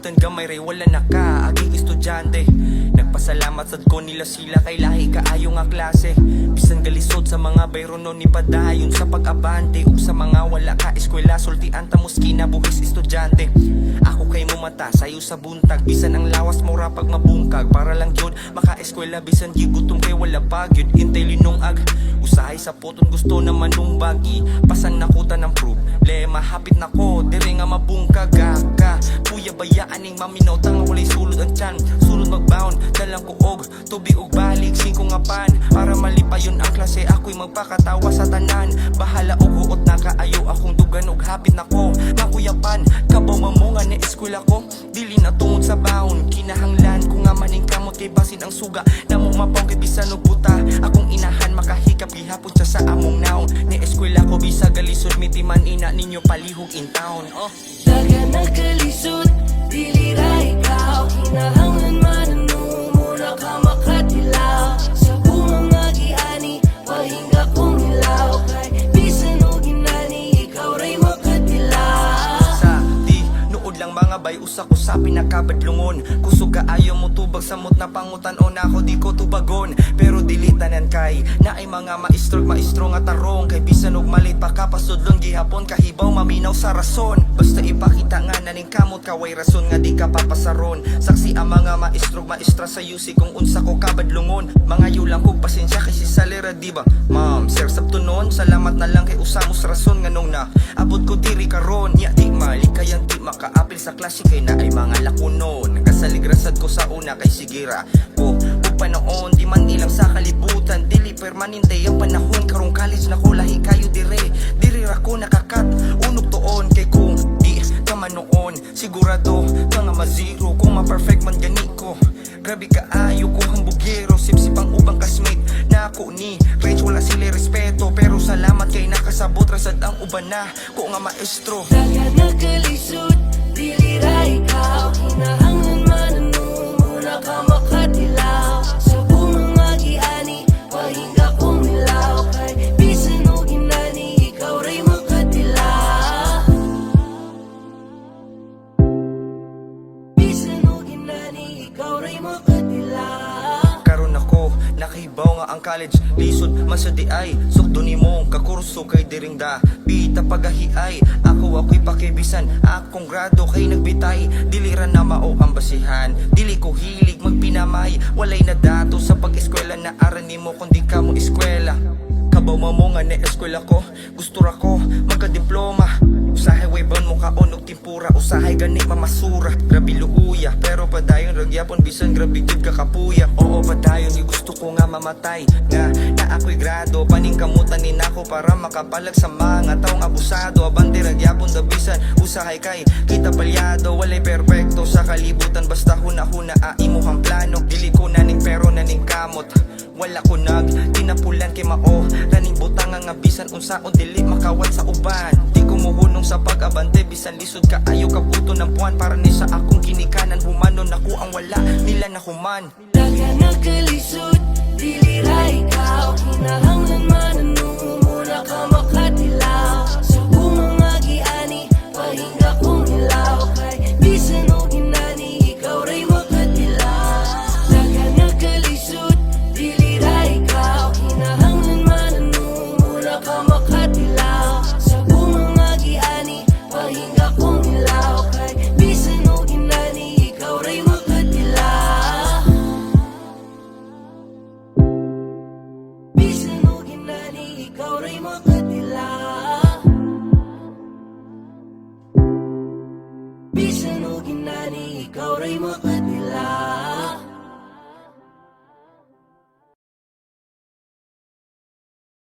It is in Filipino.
kalibutan gamay ray wala na ka aging estudyante. Nagpasalamat sad ko nila sila kay lahi kaayo nga klase. Bisan galisod sa mga bayro no ni padayon sa pag-abante ug sa mga wala ka eskwela sultian ta muskina buhis estudyante. Ako kay mo mata sayo sa buntag bisan ang lawas mo ra pag mabungkag para lang gyud maka-eskwela bisan gigutom kay wala pa gyud intay linungag. Usahay sa poton gusto naman nung bagi pasang nakuta ng problema hapit na ko dire nga mabungkag ka kuya bayaan ning maminaw tanga walay sulod ang tiyan sulod magbound dalang ko og tubig og balik singko nga pan para malipayon ang klase ako'y magpakatawa sa tanan bahala og huot na kaayo akong dugan og hapit na ko makuyapan kabaw mamunga ni eskwela ko dili na tungod sa baon kinahanglan ko nga maning kamot kay basin ang suga namo mapaw kay bisan og buta akong inahan makahikap gihapon siya sa among naon ni eskwela ko bisa galisod mitiman ina ninyo palihog in town dagan nagkalisod dili ra ikaw kinahanglan mananong mura ka makatilaw sa bumang agiani pahinga kong ilaw kay bisan og ginani ikaw ray makatilaw sa di nuod lang mga bay usa ko sa pinakabadlungon kusog kaayo mo tubag samot na pangutan-on ako di ko tubagon pero dili tanan kay naay mga maestro nga tarong kay bisan og malit pa kapasudlon gihapon kahibaw maminaw sa rason basta ipakita nga naning kamot kaway rason nga di ka papasaron saksi ang mga maestra sa UC kung unsa ko kabadlungon mga yulang kog pasensya kay si Salera diba ma'am sir sabtunon salamat na lang kay usamos rason nga nung na abot ko diri karon nya di malikayan di makaapil sa klase kay na ay mga lakunon kasaligrasad ko sa una kay sigira ko panoon di man ilang sa kalibutan dili permanente ang panahon karong college na ko lahi kayo diri ra ko nakakat unog tuon kay kung di ka manoon sigurado ka nga mazero kung ma-perfect man gani ko grabe kaayo ko hambugero sipsip ang ubang kasmate na ako ni Rage wala sila respeto pero salamat kay nakasabot rasad ang uban na ko nga maestro dagan nagkalisod dili ra ikaw kinahanglan mananong mura ka makatilaw sa bumang agiani pahinga kong ilaw kay bisan og ginani ikaw ray makatilaw bisan og ginani ikaw ray makatilaw karon ako nakahibaw nga ang college lisod man sa di ay sukdo nimo kakurso kay diring da bita pagahiay ako'y pakibisan akong grado kay nagbitay dili ra na mao ang basihan dili ko hilig magpinamay walay na dato sa pag-eskwela na aran nimo kundi ka mo eskwela kabaw mo nga ni eskwela ko gusto ra ko magka-diploma usahay way bon mo kaon og timpura usahay gani mamasura grabe luuya pero padayon ragyapon bisan grabe gid ka kapuya oo padayon gusto ko nga mamatay nga na ako'y grado paning kamutan ni nako para makapalag sa mga taong abusado abante ragyapon da bisan usahay kay kita palyado walay perpekto sa kalibutan basta huna-huna aimuhang plano dili ko naning pero naning kamot wala ko tinapulan kay mao raning butang nga bisan unsaon dili makawat sa uban di ko muhunong sa pag-abante bisan lisod kaayo kabuto ng puwan para ni sa akong ginikanan humanon ako ang wala nila na human dagan nagkalisod dili ra ikaw kinahanglan mananong mura ka makatilaw sa bumang agiani pahinga kong ilaw kay bisan og ginani ikaw ray makatilaw dagan nagkalisod dili ra ikaw kinahanglan mananong mura ka makatilaw sa bumang agiani pahinga kong ilaw kay bisan og ginani ikaw ray makatilaw bisan og ginani ikaw ray makatilaw bisan og ginani ikaw ray makatilaw